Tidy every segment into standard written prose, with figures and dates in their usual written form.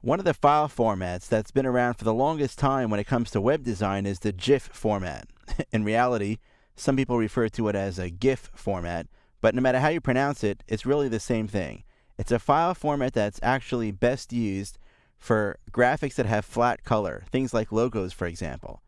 One of the file formats that's been around for the longest time when it comes to web design is the GIF format. In reality, some people refer to it as a GIF format, but no matter how you pronounce it, it's really the same thing. It's a file format that's actually best used for graphics that have flat color, things like logos, for example.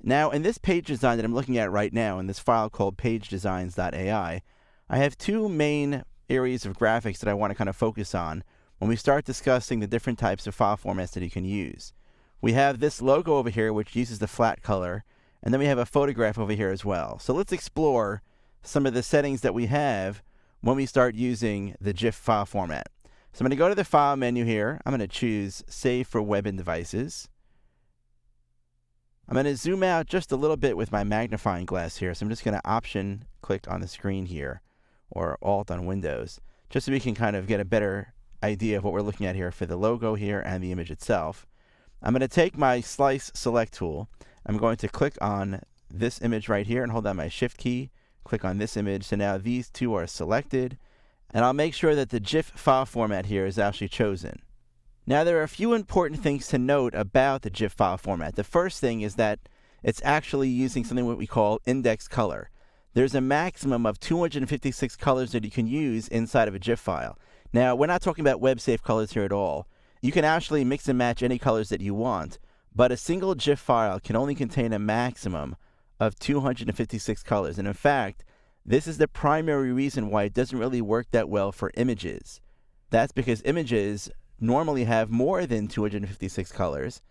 Now, in this page design that I'm looking at right now, in this file called pagedesigns.ai, I have two main areas of graphics that I want to kind of focus on when we start discussing the different types of file formats that you can use. We have this logo over here, which uses the flat color, and then we have a photograph over here as well. So let's explore some of the settings that we have when we start using the GIF file format. So I'm going to go to the File menu here. I'm going to choose Save for Web and Devices. I'm going to zoom out just a little bit with my magnifying glass here. So I'm just going to Option click on the screen here, or Alt on Windows, just so we can kind of get a better idea of what we're looking at here for the logo here and the image itself. I'm going to take my Slice Select tool. I'm going to click on this image right here and hold down my Shift key. Click on this image. So now these two are selected. And I'll make sure that the GIF file format here is actually chosen. Now, there are a few important things to note about the GIF file format. The first thing is that it's actually using something what we call index color. There's a maximum of 256 colors that you can use inside of a GIF file. Now, we're not talking about web-safe colors here at all. You can actually mix and match any colors that you want, but a single GIF file can only contain a maximum of 256 colors. And in fact, this is the primary reason why it doesn't really work that well for images. That's because images normally have more than 256 colors,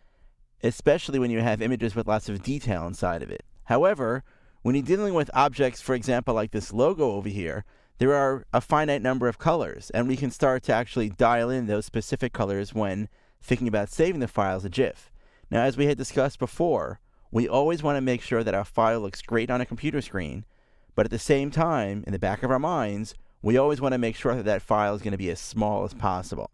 especially when you have images with lots of detail inside of it. However, when you're dealing with objects, for example, like this logo over here, there are a finite number of colors, and we can start to actually dial in those specific colors when thinking about saving the file as a GIF. Now, as we had discussed before, we always want to make sure that our file looks great on a computer screen, but at the same time, in the back of our minds, we always want to make sure that that file is going to be as small as possible.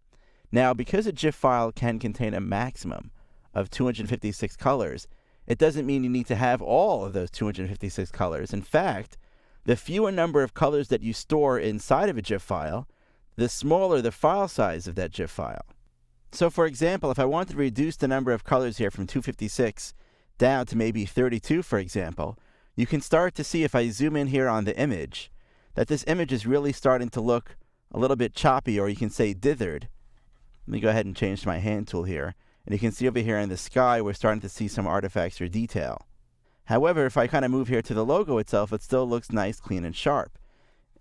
Now, because a GIF file can contain a maximum of 256 colors, it doesn't mean you need to have all of those 256 colors. In fact, the fewer number of colors that you store inside of a GIF file, the smaller the file size of that GIF file. So for example, if I wanted to reduce the number of colors here from 256 down to maybe 32, for example, you can start to see if I zoom in here on the image, that this image is really starting to look a little bit choppy, or you can say dithered. Let me go ahead and change to my hand tool here. And you can see over here in the sky, we're starting to see some artifacts or detail. However, if I kind of move here to the logo itself, it still looks nice, clean, and sharp.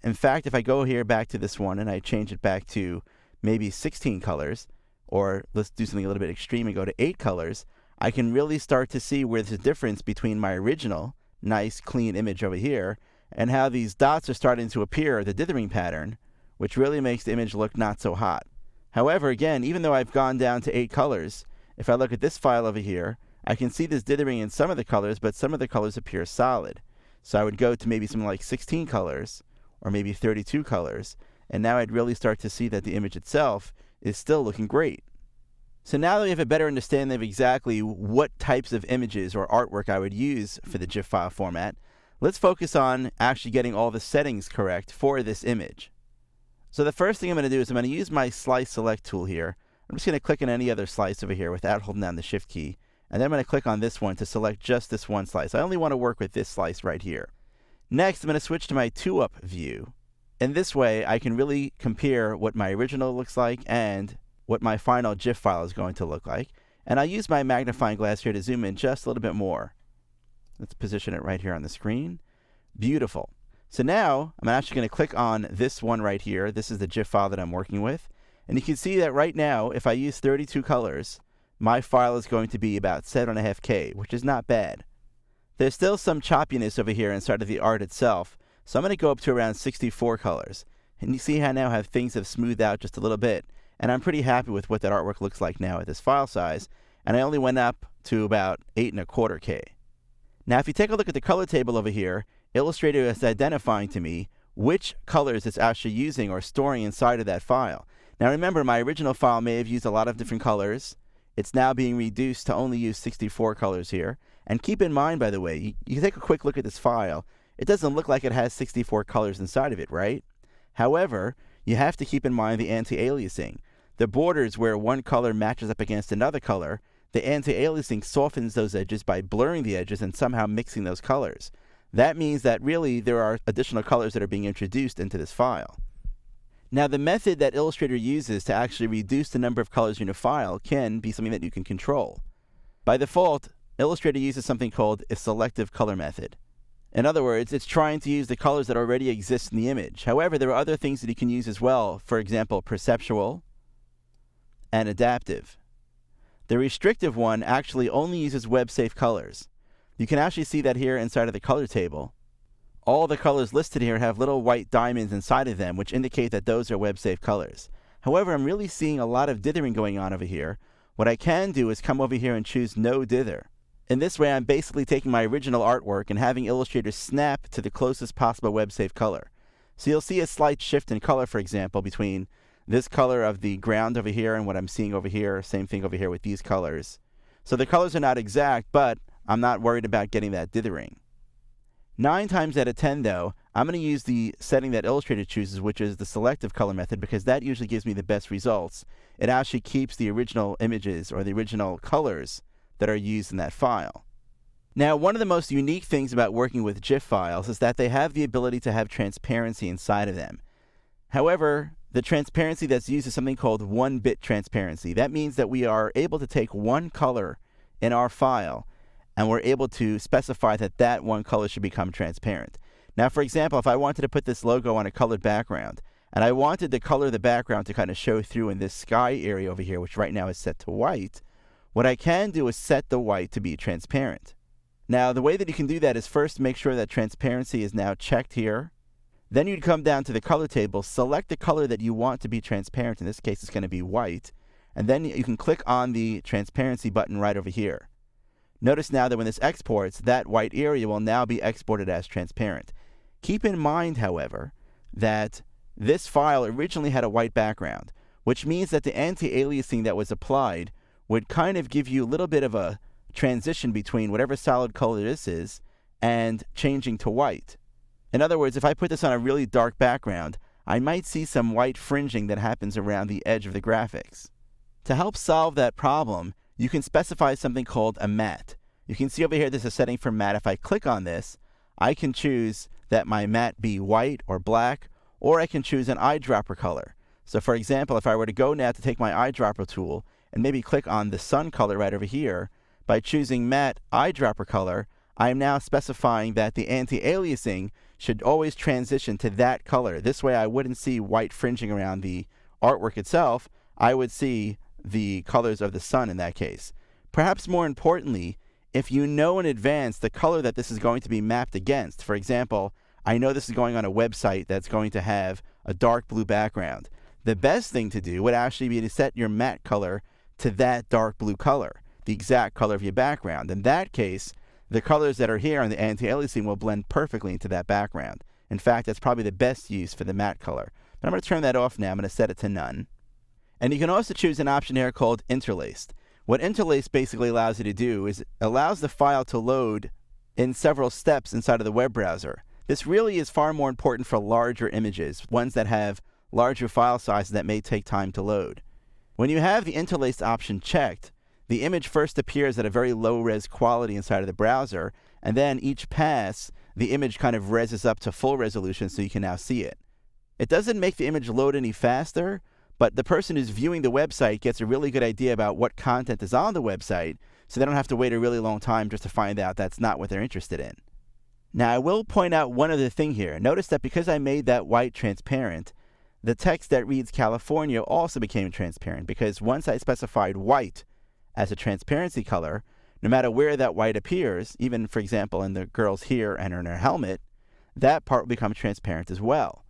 In fact, if I go here back to this one and I change it back to maybe 16 colors, or let's do something a little bit extreme and go to 8 colors, I can really start to see where there's a difference between my original nice, clean image over here and how these dots are starting to appear, the dithering pattern, which really makes the image look not so hot. However, again, even though I've gone down to 8 colors, if I look at this file over here, I can see this dithering in some of the colors, but some of the colors appear solid. So I would go to maybe something like 16 colors, or maybe 32 colors, and now I'd really start to see that the image itself is still looking great. So now that we have a better understanding of exactly what types of images or artwork I would use for the GIF file format, let's focus on actually getting all the settings correct for this image. So the first thing I'm going to do is I'm going to use my Slice Select tool here. I'm just going to click on any other slice over here without holding down the Shift key. And then I'm going to click on this one to select just this one slice. I only want to work with this slice right here. Next, I'm going to switch to my 2-up view. In this way, I can really compare what my original looks like and what my final GIF file is going to look like. And I'll use my magnifying glass here to zoom in just a little bit more. Let's position it right here on the screen. Beautiful. So now, I'm actually going to click on this one right here. This is the GIF file that I'm working with. And you can see that right now, if I use 32 colors, my file is going to be about 7.5K, which is not bad. There's still some choppiness over here inside of the art itself, so I'm going to go up to around 64 colors. And you see how now how things have smoothed out just a little bit. And I'm pretty happy with what that artwork looks like now at this file size. And I only went up to about 8.25K. Now, if you take a look at the color table over here, Illustrator is identifying to me which colors it's actually using or storing inside of that file. Now remember, my original file may have used a lot of different colors. It's now being reduced to only use 64 colors here. And keep in mind, by the way, you can take a quick look at this file. It doesn't look like it has 64 colors inside of it, right? However, you have to keep in mind the anti-aliasing. the borders where one color matches up against another color, the anti-aliasing softens those edges by blurring the edges and somehow mixing those colors. That means that really there are additional colors that are being introduced into this file. Now, the method that Illustrator uses to actually reduce the number of colors in a file can be something that you can control. By default, Illustrator uses something called a selective color method. In other words, it's trying to use the colors that already exist in the image. However, there are other things that you can use as well. For example, perceptual and adaptive. The restrictive one actually only uses web-safe colors. You can actually see that here inside of the color table. All the colors listed here have little white diamonds inside of them, which indicate that those are web-safe colors. However, I'm really seeing a lot of dithering going on over here. What I can do is come over here and choose no dither. In this way, I'm basically taking my original artwork and having Illustrator snap to the closest possible web-safe color. So you'll see a slight shift in color, for example, between this color of the ground over here and what I'm seeing over here. Same thing over here with these colors. So the colors are not exact, but I'm not worried about getting that dithering. 9 times out of 10, though, I'm going to use the setting that Illustrator chooses, which is the selective color method, because that usually gives me the best results. It actually keeps the original images or the original colors that are used in that file. Now, one of the most unique things about working with GIF files is that they have the ability to have transparency inside of them. However, the transparency that's used is something called 1-bit transparency. That means that we are able to take one color in our file and we're able to specify that that one color should become transparent. Now, for example, if I wanted to put this logo on a colored background, and I wanted the color of the background to kind of show through in this sky area over here, which right now is set to white, what I can do is set the white to be transparent. Now, the way that you can do that is first make sure that transparency is now checked here. Then you'd come down to the color table, select the color that you want to be transparent. In this case, it's going to be white. And then you can click on the transparency button right over here. Notice now that when this exports, that white area will now be exported as transparent. Keep in mind, however, that this file originally had a white background, which means that the anti-aliasing that was applied would kind of give you a little bit of a transition between whatever solid color this is and changing to white. In other words, if I put this on a really dark background, I might see some white fringing that happens around the edge of the graphics. To help solve that problem, you can specify something called a matte. You can see over here there's a setting for matte. If I click on this, I can choose that my matte be white or black, or I can choose an eyedropper color. So for example, if I were to go now to take my eyedropper tool and maybe click on the sun color right over here, by choosing matte eyedropper color, I am now specifying that the anti-aliasing should always transition to that color. This way I wouldn't see white fringing around the artwork itself. I would see the colors of the sun in that case. Perhaps more importantly, if you know in advance the color that this is going to be mapped against, for example, I know this is going on a website that's going to have a dark blue background. The best thing to do would actually be to set your matte color to that dark blue color, the exact color of your background. In that case, the colors that are here on the anti-aliasing will blend perfectly into that background. In fact, that's probably the best use for the matte color. But I'm going to turn that off now. I'm going to set it to none. And you can also choose an option here called interlaced. What interlaced basically allows you to do is it allows the file to load in several steps inside of the web browser. This really is far more important for larger images, ones that have larger file sizes that may take time to load. When you have the interlaced option checked, the image first appears at a very low-res quality inside of the browser, and then each pass, the image kind of reses up to full resolution so you can now see it. It doesn't make the image load any faster, but the person who's viewing the website gets a really good idea about what content is on the website, so they don't have to wait a really long time just to find out that's not what they're interested in. Now, I will point out one other thing here. Notice that because I made that white transparent, the text that reads California also became transparent, because once I specified white as a transparency color, no matter where that white appears, even, for example, in the girl's hair and in her helmet, that part will become transparent as well.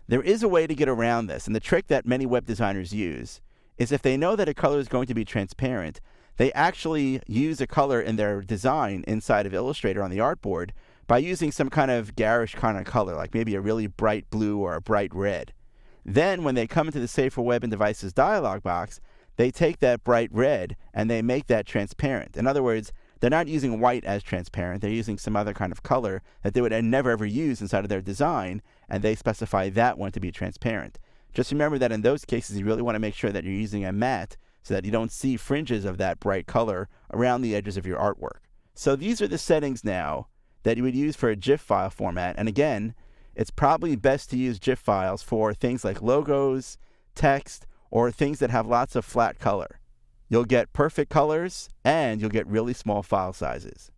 There is a way to get around this, and the trick that many web designers use is if they know that a color is going to be transparent, they actually use a color in their design inside of Illustrator on the artboard by using some kind of garish kind of color, like maybe a really bright blue or a bright red. Then when they come into the Save for Web and Devices dialog box, they take that bright red and they make that transparent. In other words, they're not using white as transparent. They're using some other kind of color that they would never ever use inside of their design, and they specify that one to be transparent. Just remember that in those cases, you really want to make sure that you're using a matte so that you don't see fringes of that bright color around the edges of your artwork. So these are the settings now that you would use for a GIF file format. And again, it's probably best to use GIF files for things like logos, text, or things that have lots of flat color. You'll get perfect colors and you'll get really small file sizes.